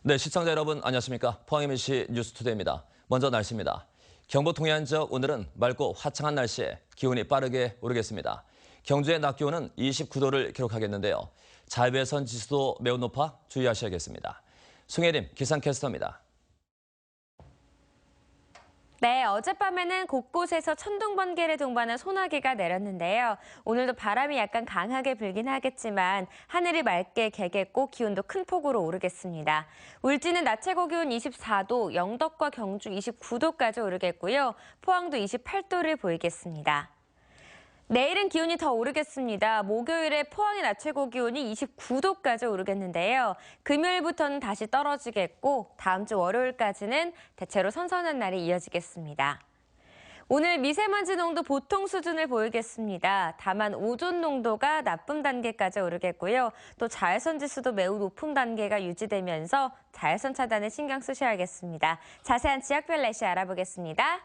네, 시청자 여러분 안녕하십니까? 포항 MBC 뉴스투데이입니다. 먼저 날씨입니다. 경북 동해안 지역 오늘은 맑고 화창한 날씨에 기온이 빠르게 오르겠습니다. 경주의 낮 기온은 29도를 기록하겠는데요. 자외선 지수도 매우 높아 주의하셔야겠습니다. 송혜림 기상캐스터입니다. 네, 어젯밤에는 곳곳에서 천둥, 번개를 동반한 소나기가 내렸는데요. 오늘도 바람이 약간 강하게 불긴 하겠지만 하늘이 맑게 개겠고 기온도 큰 폭으로 오르겠습니다. 울진은 낮 최고 기온 24도, 영덕과 경주 29도까지 오르겠고요. 포항도 28도를 보이겠습니다. 내일은 기온이 더 오르겠습니다. 목요일에 포항의 낮 최고 기온이 29도까지 오르겠는데요. 금요일부터는 다시 떨어지겠고 다음 주 월요일까지는 대체로 선선한 날이 이어지겠습니다. 오늘 미세먼지 농도 보통 수준을 보이겠습니다. 다만 오존 농도가 나쁨 단계까지 오르겠고요. 또 자외선 지수도 매우 높은 단계가 유지되면서 자외선 차단에 신경 쓰셔야겠습니다. 자세한 지역별 날씨 알아보겠습니다.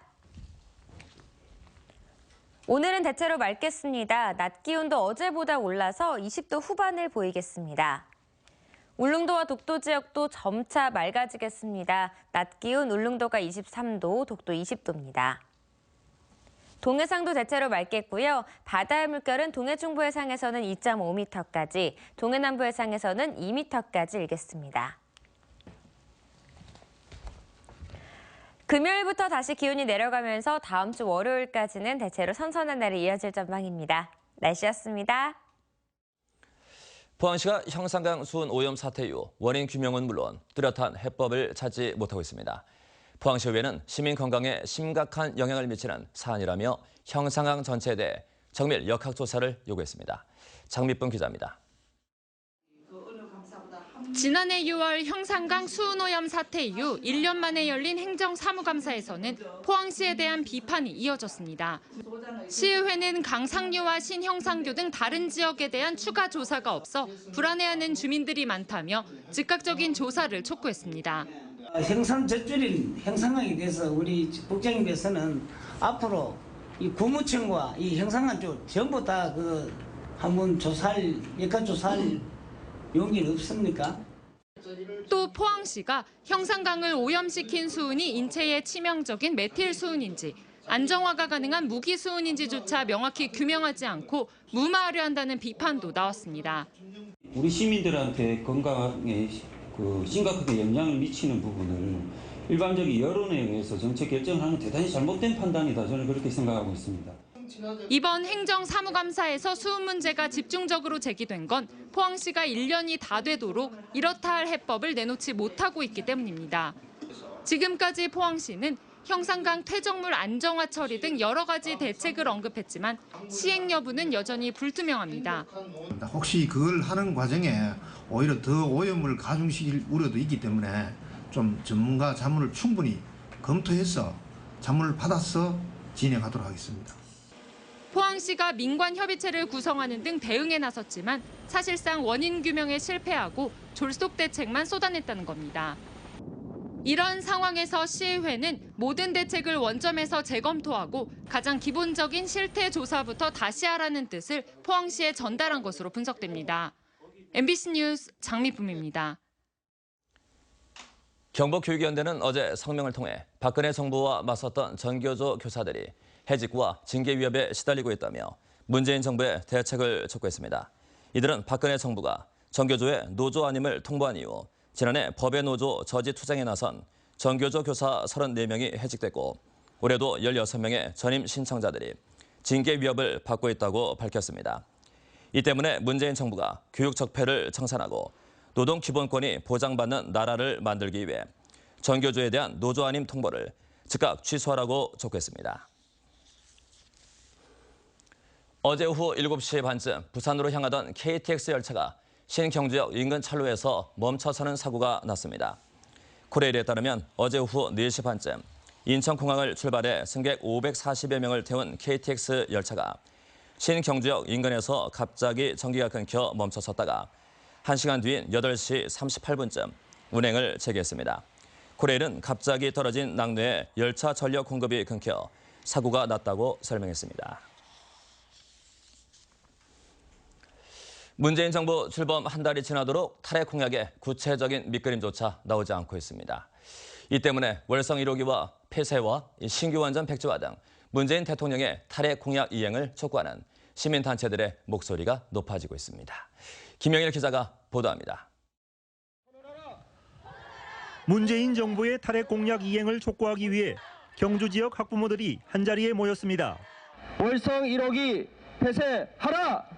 오늘은 대체로 맑겠습니다. 낮 기온도 어제보다 올라서 20도 후반을 보이겠습니다. 울릉도와 독도 지역도 점차 맑아지겠습니다. 낮 기온 울릉도가 23도, 독도 20도입니다. 동해상도 대체로 맑겠고요. 바다의 물결은 동해 중부 해상에서는 2.5m까지, 동해 남부 해상에서는 2m까지 일겠습니다. 금요일부터 다시 기온이 내려가면서 다음 주 월요일까지는 대체로 선선한 날이 이어질 전망입니다. 날씨였습니다. 포항시가 형산강 수온 오염 사태 이후 원인 규명은 물론 뚜렷한 해법을 찾지 못하고 있습니다. 포항시의회는 시민 건강에 심각한 영향을 미치는 사안이라며 형산강 전체에 대해 정밀 역학조사를 요구했습니다. 장미쁨 기자입니다. 지난해 6월 형산강 수온오염 사태 이후 1년 만에 열린 행정사무감사에서는 포항시에 대한 비판이 이어졌습니다. 시의회는 강상류와 신형상교 등 다른 지역에 대한 추가 조사가 없어 불안해하는 주민들이 많다며 즉각적인 조사를 촉구했습니다. 형산 젖줄인 형산강에 대해서 우리 국정에서는 앞으로 이 구무청과 이 형산강 쪽 전부 다 한번 역학 조사할 용기는 없습니까? 또 포항시가 형산강을 오염시킨 수은이 인체에 치명적인 메틸 수은인지 안정화가 가능한 무기 수은인지조차 명확히 규명하지 않고 무마하려 한다는 비판도 나왔습니다. 우리 시민들한테 건강에 심각하게 영향을 미치는 부분을 일반적인 여론에 의해서 정책 결정을 하는 대단히 잘못된 판단이다. 저는 그렇게 생각하고 있습니다. 이번 행정사무감사에서 수은 문제가 집중적으로 제기된 건 포항시가 1년이 다 되도록 이렇다 할 해법을 내놓지 못하고 있기 때문입니다. 지금까지 포항시는 형산강 퇴적물 안정화 처리 등 여러 가지 대책을 언급했지만 시행 여부는 여전히 불투명합니다. 혹시 그걸 하는 과정에 오히려 더 오염을 가중시킬 우려도 있기 때문에 좀 전문가 자문을 충분히 검토해서 자문을 받아서 진행하도록 하겠습니다. 포항시가 민관협의체를 구성하는 등 대응에 나섰지만 사실상 원인 규명에 실패하고 졸속 대책만 쏟아냈다는 겁니다. 이런 상황에서 시의회는 모든 대책을 원점에서 재검토하고 가장 기본적인 실태 조사부터 다시 하라는 뜻을 포항시에 전달한 것으로 분석됩니다. MBC 뉴스 장미쁨입니다. 경북교육위원회는 어제 성명을 통해 박근혜 정부와 맞섰던 전교조 교사들이 해직과 징계 위협에 시달리고 있다며 문재인 정부의 대책을 촉구했습니다. 이들은 박근혜 정부가 전교조의 노조 아님을 통보한 이후 지난해 법의 노조 저지 투쟁에 나선 전교조 교사 34명이 해직됐고 올해도 16명의 전임 신청자들이 징계 위협을 받고 있다고 밝혔습니다. 이 때문에 문재인 정부가 교육 적폐를 청산하고 노동 기본권이 보장받는 나라를 만들기 위해 전교조에 대한 노조 아님 통보를 즉각 취소하라고 촉구했습니다. 어제 오후 7시 반쯤 부산으로 향하던 KTX 열차가 신경주역 인근 철로에서 멈춰서는 사고가 났습니다. 코레일에 따르면 어제 오후 4시 반쯤 인천공항을 출발해 승객 540여 명을 태운 KTX 열차가 신경주역 인근에서 갑자기 전기가 끊겨 멈춰섰다가 1시간 뒤인 8시 38분쯤 운행을 재개했습니다. 코레일은 갑자기 떨어진 낙뢰에 열차 전력 공급이 끊겨 사고가 났다고 설명했습니다. 문재인 정부 출범 한 달이 지나도록 탈핵 공약의 구체적인 밑그림조차 나오지 않고 있습니다. 이 때문에 월성 1호기와 폐쇄와 신규 원전 백지화 등 문재인 대통령의 탈핵 공약 이행을 촉구하는 시민단체들의 목소리가 높아지고 있습니다. 김영일 기자가 보도합니다. 문재인 정부의 탈핵 공약 이행을 촉구하기 위해 경주 지역 학부모들이 한자리에 모였습니다. 월성 1호기 폐쇄하라!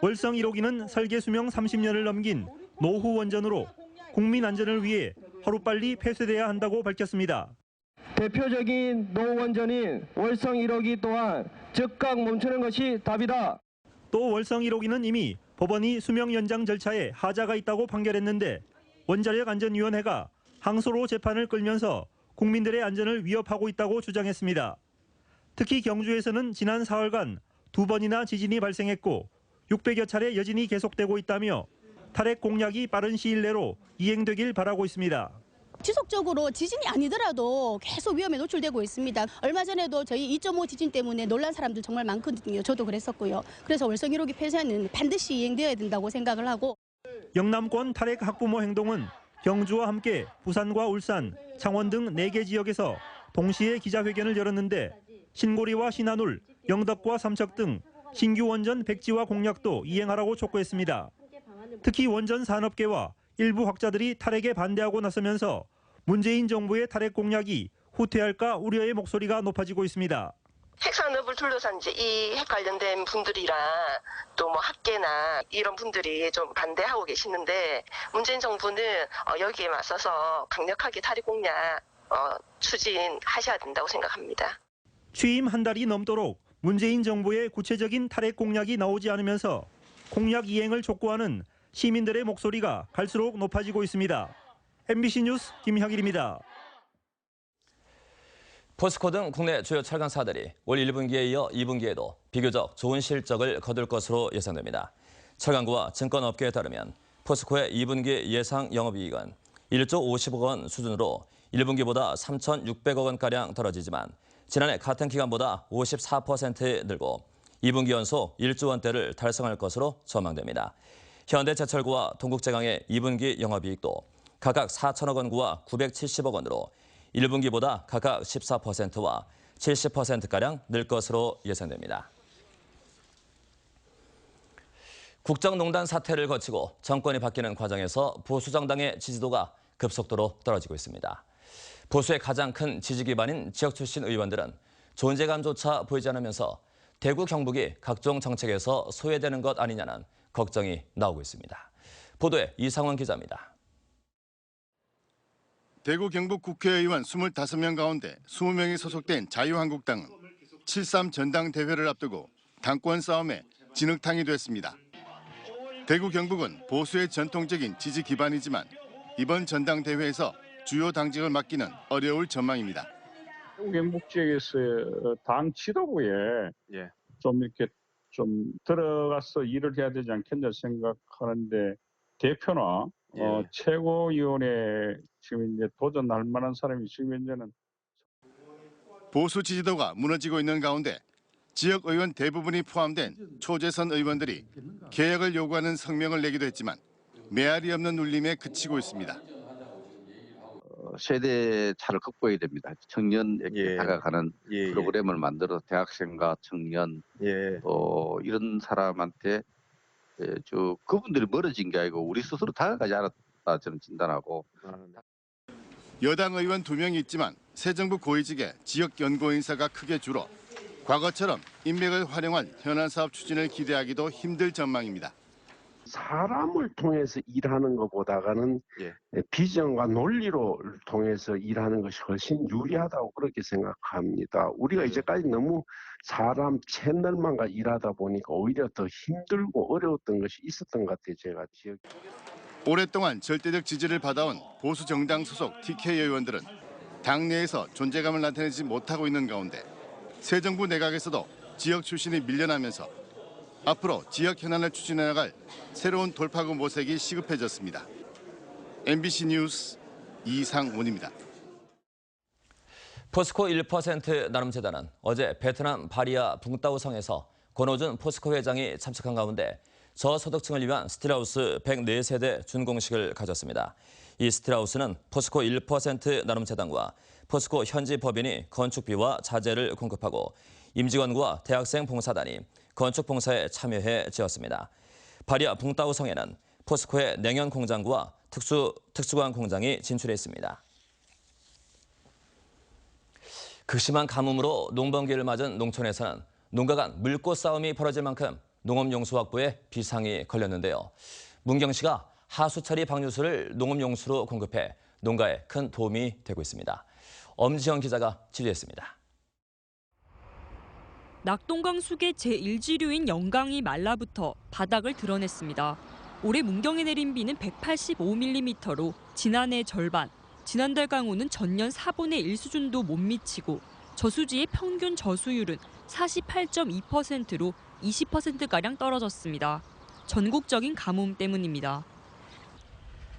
월성 1호기는 설계 수명 30년을 넘긴 노후 원전으로 국민 안전을 위해 하루빨리 폐쇄돼야 한다고 밝혔습니다. 대표적인 노원전인 월성 1호기 또한 즉각 멈추는 것이 답이다. 또 월성 1호기는 이미 법원이 수명 연장 절차에 하자가 있다고 판결했는데 원자력안전위원회가 항소로 재판을 끌면서 국민들의 안전을 위협하고 있다고 주장했습니다. 특히 경주에서는 지난 4월간 2번이나 지진이 발생했고 600여 차례 여진이 계속되고 있다며 탈핵 공약이 빠른 시일 내로 이행되길 바라고 있습니다. 지속적으로 지진이 아니더라도 계속 위험에 노출되고 있습니다. 얼마 전에도 저희 2.5 지진 때문에 놀란 사람들 정말 많거든요. 저도 그랬었고요. 그래서 월성 1호기 폐쇄는 반드시 이행되어야 된다고 생각을 하고. 영남권 탈핵 학부모 행동은 경주와 함께 부산과 울산, 창원 등 4개 지역에서 동시에 기자회견을 열었는데 신고리와 신한울, 영덕과 삼척 등 신규 원전 백지화 공약도 이행하라고 촉구했습니다. 특히 원전 산업계와 일부 학자들이 탈핵에 반대하고 나서면서 문재인 정부의 탈핵 공약이 후퇴할까 우려의 목소리가 높아지고 있습니다. 핵 산업을 둘러싼 이제 이 핵 관련된 분들이랑 또 뭐 학계나 이런 분들이 좀 반대하고 계시는데 문재인 정부는 여기에 맞서서 강력하게 탈핵 공약 추진하셔야 된다고 생각합니다. 취임 한 달이 넘도록 문재인 정부의 구체적인 탈핵 공약이 나오지 않으면서 공약 이행을 촉구하는 시민들의 목소리가 갈수록 높아지고 있습니다. MBC 뉴스 김형일입니다. 포스코 등 국내 주요 철강사들이 올 1분기에 이어 2분기에도 비교적 좋은 실적을 거둘 것으로 예상됩니다. 철강구와 증권업계에 따르면 포스코의 2분기 예상 영업이익은 1조 50억 원 수준으로 1분기보다 3,600억 원가량 떨어지지만 지난해 같은 기간보다 54% 늘고 2분기 연속 1조 원대를 달성할 것으로 전망됩니다. 현대제철구와 동국제강의 2분기 영업이익도 각각 4천억 원구와 970억 원으로 1분기보다 각각 14%와 70%가량 늘 것으로 예상됩니다. 국정농단 사태를 거치고 정권이 바뀌는 과정에서 보수정당의 지지도가 급속도로 떨어지고 있습니다. 보수의 가장 큰 지지 기반인 지역 출신 의원들은 존재감조차 보이지 않으면서 대구 경북이 각종 정책에서 소외되는 것 아니냐는 걱정이 나오고 있습니다. 보도에 이상원 기자입니다. 대구 경북 국회의원 25명 가운데 20명이 소속된 자유한국당은 7.3 전당대회를 앞두고 당권 싸움에 진흙탕이 됐습니다. 대구 경북은 보수의 전통적인 지지 기반이지만 이번 전당대회에서 주요 당직을 맡기는 어려울 전망입니다. 대구 경북 지역에서 당 지도부에 좀 이렇게 좀 들어가서 일을 해야 되지 않겠냐 생각하는데 대표나 최고위원회 지금 이제 도전할 만한 사람이 지금 현재는 보수 지지도가 무너지고 있는 가운데 지역 의원 대부분이 포함된 초재선 의원들이 개혁을 요구하는 성명을 내기도 했지만 메아리 없는 울림에 그치고 있습니다. 세대 차를 극복해야 됩니다. 청년에게 다가가는 프로그램을 만들어 대학생과 청년 또 이런 사람한테 그분들이 멀어진 게 아니고 우리 스스로 다가가지 않았다 저는 진단하고. 여당 의원 2명이 있지만 새 정부 고위직에 지역 연구 인사가 크게 줄어 과거처럼 인맥을 활용한 현안 사업 추진을 기대하기도 힘들 전망입니다. 사람을 통해서 일하는 것보다는 비전과 논리로 통해서 일하는 것이 훨씬 유리하다고 그렇게 생각합니다. 우리가 이제까지 너무 사람 채널만과 일하다 보니까 오히려 더 힘들고 어려웠던 것이 있었던 것 같아요. 제가 지역. 오랫동안 절대적 지지를 받아온 보수 정당 소속 TK 의원들은 당내에서 존재감을 나타내지 못하고 있는 가운데 새 정부 내각에서도 지역 출신이 밀려나면서 앞으로 지역 현안을 추진해 나갈 새로운 돌파구 모색이 시급해졌습니다. MBC 뉴스 이상훈입니다. 포스코 1% 나눔재단은 어제 베트남 바리아 붕따오 성에서 권호준 포스코 회장이 참석한 가운데 저소득층을 위한 스틸하우스 104세대 준공식을 가졌습니다. 이 스틸하우스는 포스코 1% 나눔재단과 포스코 현지 법인이 건축비와 자재를 공급하고 임직원과 대학생 봉사단이 건축 봉사에 참여해 지었습니다. 바리아 붕따오성에는 포스코의 냉연 공장과 특수광 공장이 진출해 있습니다. 극심한 가뭄으로 농번기를 맞은 농촌에서는 농가 간 물꽃 싸움이 벌어질 만큼 농업용수 확보에 비상이 걸렸는데요. 문경시가 하수처리 방류수를 농업용수로 공급해 농가에 큰 도움이 되고 있습니다. 엄지영 기자가 취재했습니다. 낙동강 수계 제1지류인 영강이 말라붙어 바닥을 드러냈습니다. 올해 문경에 내린 비는 185mm로 지난해 절반, 지난달 강우는 전년 4분의 1 수준도 못 미치고 저수지의 평균 저수율은 48.2%로 20%가량 떨어졌습니다. 전국적인 가뭄 때문입니다.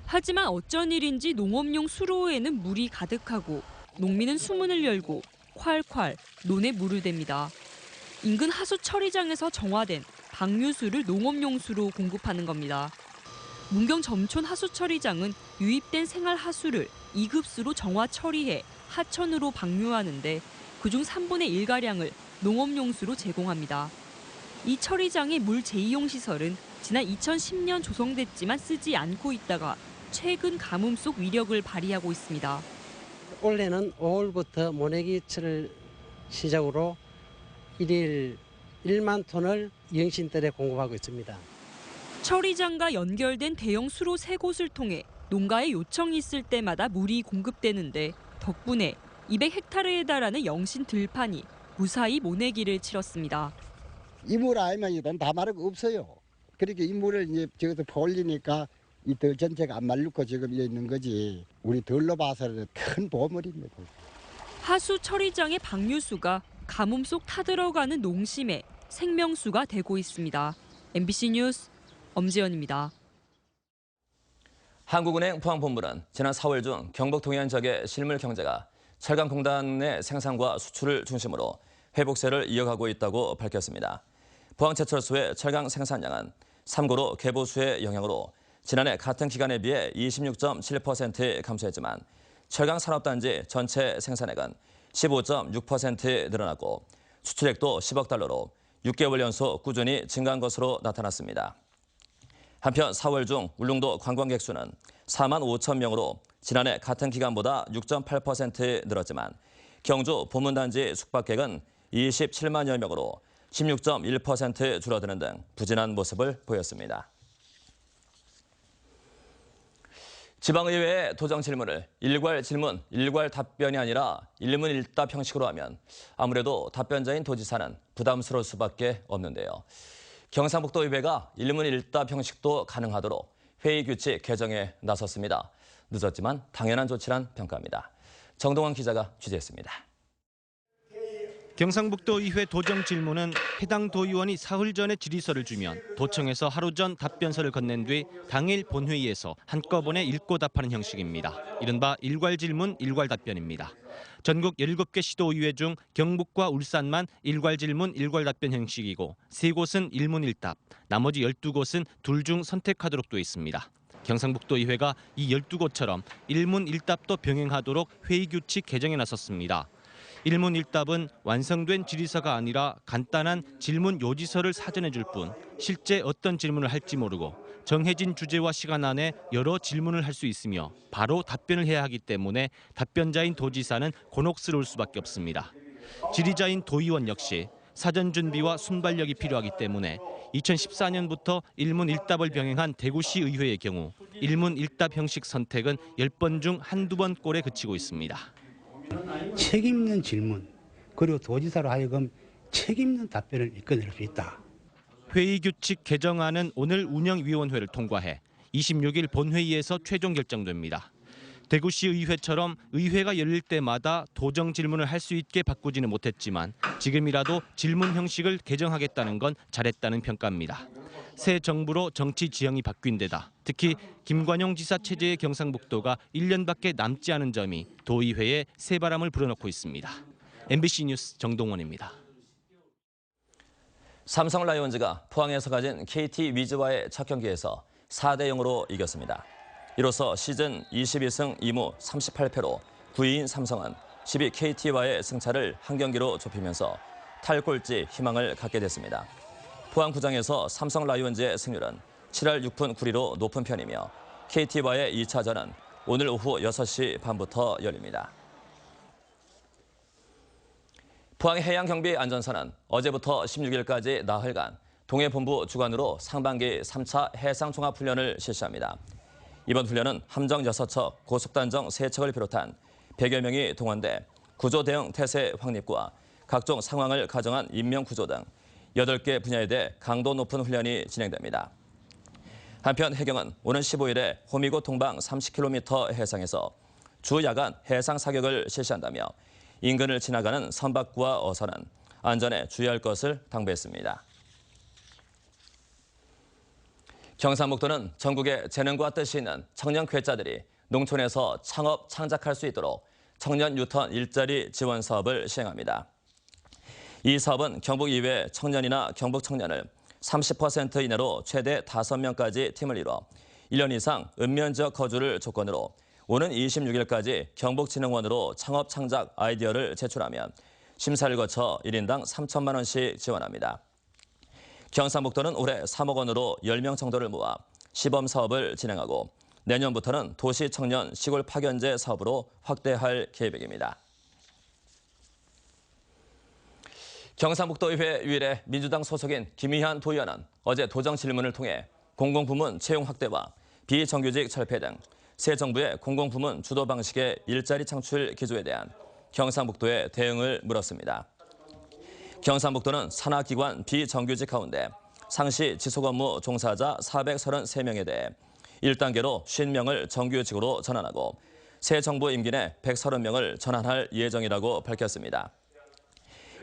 하지만 어쩐 일인지 농업용 수로에는 물이 가득하고 농민은 수문을 열고 콸콸 논에 물을 댑니다. 인근 하수 처리장에서 정화된 방류수를 농업용수로 공급하는 겁니다. 문경 점촌 하수 처리장은 유입된 생활 하수를 2급수로 정화 처리해 하천으로 방류하는데 그중 3분의 1가량을 농업용수로 제공합니다. 이 처리장의 물 재이용 시설은 지난 2010년 조성됐지만 쓰지 않고 있다가 최근 가뭄 속 위력을 발휘하고 있습니다. 올해는 5월부터 모내기철을 시작으로 1일 1만 톤을 영신들에 공급하고 있습니다. 처리장과 연결된 대형 수로 3곳을 통해 농가에 요청이 있을 때마다 물이 공급되는데 덕분에 200헥타르에 달하는 영신 들판이 무사히 모내기를 치렀습니다. 이 물 알면 이건 다 마를 거 없어요. 그렇게 이 물을 이제 저기서 퍼올리니까 이 들 전체가 안 말르고 지금 있는 거지. 우리 들로 봐서는 큰 보물입니다. 하수 처리장의 방류수가 가뭄 속 타들어가는 농심의 생명수가 되고 있습니다. MBC 뉴스 엄지연입니다. 한국은행 포항본부는 지난 4월 중 경북 동해안 지역의 실물 경제가 철강공단의 생산과 수출을 중심으로 회복세를 이어가고 있다고 밝혔습니다. 포항제철소의 철강 생산량은 3고로 개보수의 영향으로 지난해 같은 기간에 비해 26.7% 감소했지만 철강산업단지 전체 생산액은 15.6% 늘어났고 수출액도 10억 달러로 6개월 연속 꾸준히 증가한 것으로 나타났습니다. 한편 4월 중 울릉도 관광객 수는 4만 5천 명으로 지난해 같은 기간보다 6.8% 늘었지만 경주 보문단지 숙박객은 27만여 명으로 16.1% 줄어드는 등 부진한 모습을 보였습니다. 지방의회의 도정 질문을 일괄 질문, 일괄 답변이 아니라 일문일답 형식으로 하면 아무래도 답변자인 도지사는 부담스러울 수밖에 없는데요. 경상북도의회가 일문일답 형식도 가능하도록 회의 규칙 개정에 나섰습니다. 늦었지만 당연한 조치란 평가입니다. 정동원 기자가 취재했습니다. 경상북도의회 도정 질문은 해당 도의원이 사흘 전에 질의서를 주면 도청에서 하루 전 답변서를 건넨 뒤 당일 본회의에서 한꺼번에 읽고 답하는 형식입니다. 이른바 일괄 질문, 일괄 답변입니다. 전국 17개 시도의회 중 경북과 울산만 일괄 질문, 일괄 답변 형식이고 3곳은 일문일답, 나머지 12곳은 둘 중 선택하도록 돼 있습니다. 경상북도의회가 이 12곳처럼 일문일답도 병행하도록 회의 규칙 개정에 나섰습니다. 일문일답은 완성된 질의서가 아니라 간단한 질문 요지서를 사전해 줄 뿐 실제 어떤 질문을 할지 모르고 정해진 주제와 시간 안에 여러 질문을 할 수 있으며 바로 답변을 해야 하기 때문에 답변자인 도지사는 곤혹스러울 수밖에 없습니다. 질의자인 도의원 역시 사전 준비와 순발력이 필요하기 때문에 2014년부터 일문일답을 병행한 대구시 의회의 경우 일문일답 형식 선택은 10번 중 한두 번 꼴에 그치고 있습니다. 책임 있는 질문, 그리고 도지사로 하여금 책임 있는 답변을 이끌어낼 수 있다. 회의 규칙 개정안은 오늘 운영위원회를 통과해 26일 본회의에서 최종 결정됩니다. 대구시 의회처럼 의회가 열릴 때마다 도정 질문을 할 수 있게 바꾸지는 못했지만 지금이라도 질문 형식을 개정하겠다는 건 잘했다는 평가입니다. 새 정부로 정치 지형이 바뀐 데다 특히 김관용 지사 체제의 경상북도가 1년밖에 남지 않은 점이 도의회에 새바람을 불어넣고 있습니다. MBC 뉴스 정동원입니다. 삼성 라이온즈가 포항에서 가진 KT 위즈와의 첫 경기에서 4대 0으로 이겼습니다. 이로써 시즌 22승 2무 38패로 9위인 삼성은 10위 KT와의 승차를 한 경기로 좁히면서 탈꼴찌 희망을 갖게 됐습니다. 포항구장에서 삼성 라이온즈의 승률은 7할 6푼 9리로 높은 편이며 KT와의 2차전은 오늘 오후 6시 반부터 열립니다. 포항해양경비안전사는 어제부터 16일까지 나흘간 동해본부 주관으로 상반기 3차 해상종합훈련을 실시합니다. 이번 훈련은 함정 6척, 고속단정 3척을 비롯한 100여 명이 동원돼 구조 대응 태세 확립과 각종 상황을 가정한 인명구조 등 8개 분야에 대해 강도 높은 훈련이 진행됩니다. 한편 해경은 오는 15일에 호미곶 동방 30km 해상에서 주야간 해상 사격을 실시한다며 인근을 지나가는 선박과 어선은 안전에 주의할 것을 당부했습니다. 경상북도는 전국에 재능과 뜻이 있는 청년 괴짜들이 농촌에서 창업, 창작할 수 있도록 청년 뉴턴 일자리 지원 사업을 시행합니다. 이 사업은 경북 이외 청년이나 경북 청년을 30% 이내로 최대 5명까지 팀을 이뤄 1년 이상 읍면지역 거주를 조건으로 오는 26일까지 경북진흥원으로 창업 창작 아이디어를 제출하면 심사를 거쳐 1인당 3천만 원씩 지원합니다. 경상북도는 올해 3억 원으로 10명 정도를 모아 시범 사업을 진행하고 내년부터는 도시 청년 시골 파견제 사업으로 확대할 계획입니다. 경상북도의회 유일의 민주당 소속인 김희한 도의원은 어제 도정 질문을 통해 공공부문 채용 확대와 비정규직 철폐 등 새 정부의 공공부문 주도 방식의 일자리 창출 기조에 대한 경상북도의 대응을 물었습니다. 경상북도는 산하기관 비정규직 가운데 상시 지속업무 종사자 433명에 대해 1단계로 50명을 정규직으로 전환하고 새 정부 임기 내 130명을 전환할 예정이라고 밝혔습니다.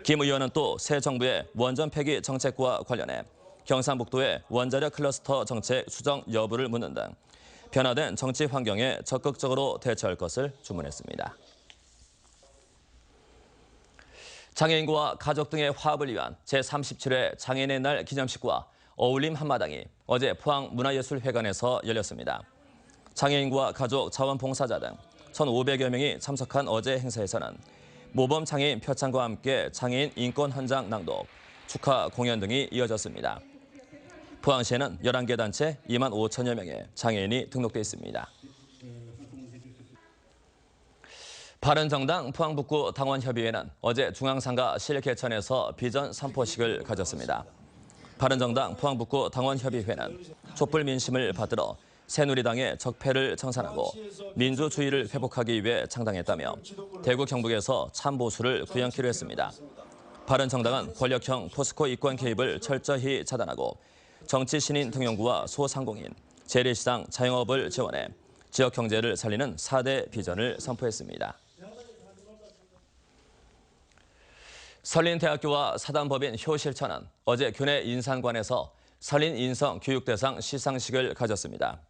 김 의원은 또 새 정부의 원전 폐기 정책과 관련해 경상북도의 원자력 클러스터 정책 수정 여부를 묻는 등 변화된 정치 환경에 적극적으로 대처할 것을 주문했습니다. 장애인과 가족 등의 화합을 위한 제37회 장애인의 날 기념식과 어울림 한마당이 어제 포항문화예술회관에서 열렸습니다. 장애인과 가족 자원봉사자 등 1,500여 명이 참석한 어제 행사에서는 모범 장애인 표창과 함께 장애인 인권 헌장 낭독, 축하 공연 등이 이어졌습니다. 포항시에는 11개 단체 2만 5천여 명의 장애인이 등록돼 있습니다. 바른정당 포항북구 당원협의회는 어제 중앙상가 실개천에서 비전 선포식을 가졌습니다. 바른정당 포항북구 당원협의회는 촛불 민심을 받들어 새누리당의 적폐를 청산하고 민주주의를 회복하기 위해 창당했다며 대구 경북에서 참보수를 구현키로 했습니다. 바른정당은 권력형 포스코 이권 개입을 철저히 차단하고 정치 신인 등용구와 소상공인, 재래시장 자영업을 지원해 지역 경제를 살리는 4대 비전을 선포했습니다. 설린대학교와 사단법인 효실천은 어제 교내 인산관에서 설린 인성 교육대상 시상식을 가졌습니다.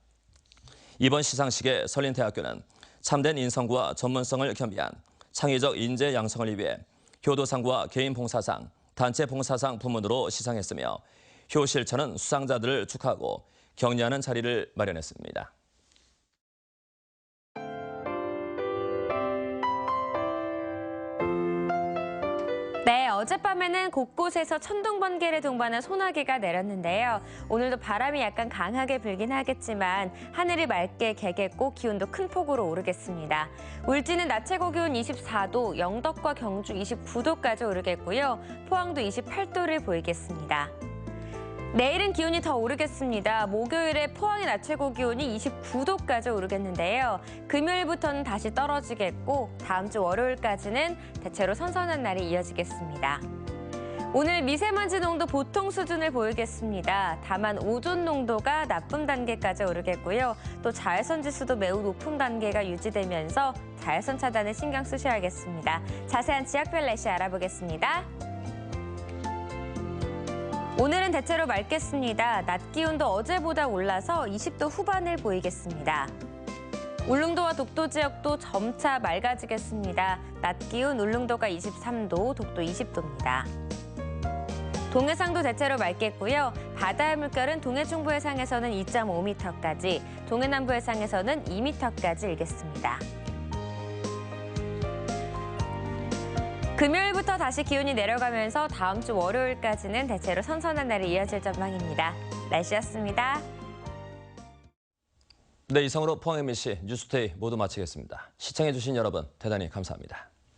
이번 시상식에 설린대학교는 참된 인성과 전문성을 겸비한 창의적 인재 양성을 위해 교도상과 개인 봉사상, 단체 봉사상 부문으로 시상했으며 효실천은 수상자들을 축하하고 격려하는 자리를 마련했습니다. 네, 어젯밤에는 곳곳에서 천둥 번개를 동반한 소나기가 내렸는데요. 오늘도 바람이 약간 강하게 불긴 하겠지만 하늘이 맑게 개겠고 기온도 큰 폭으로 오르겠습니다. 울진은 낮 최고 기온 24도, 영덕과 경주 29도까지 오르겠고요. 포항도 28도를 보이겠습니다. 내일은 기온이 더 오르겠습니다. 목요일에 포항의 낮 최고 기온이 29도까지 오르겠는데요. 금요일부터는 다시 떨어지겠고 다음 주 월요일까지는 대체로 선선한 날이 이어지겠습니다. 오늘 미세먼지 농도 보통 수준을 보이겠습니다. 다만 오존 농도가 나쁨 단계까지 오르겠고요. 또 자외선 지수도 매우 높은 단계가 유지되면서 자외선 차단에 신경 쓰셔야겠습니다. 자세한 지역별 날씨 알아보겠습니다. 오늘은 대체로 맑겠습니다. 낮 기온도 어제보다 올라서 20도 후반을 보이겠습니다. 울릉도와 독도 지역도 점차 맑아지겠습니다. 낮 기온 울릉도가 23도, 독도 20도입니다. 동해상도 대체로 맑겠고요. 바다의 물결은 동해 중부 해상에서는 2.5m까지, 동해 남부 해상에서는 2m까지 일겠습니다. 금요일부터 다시 기온이 내려가면서 다음 주 월요일까지는 대체로 선선한 날이 이어질 전망입니다. 날씨였습니다. 네, 이상으로 포항 MBC 뉴스데이 모두 마치겠습니다. 시청해주신 여러분 대단히 감사합니다.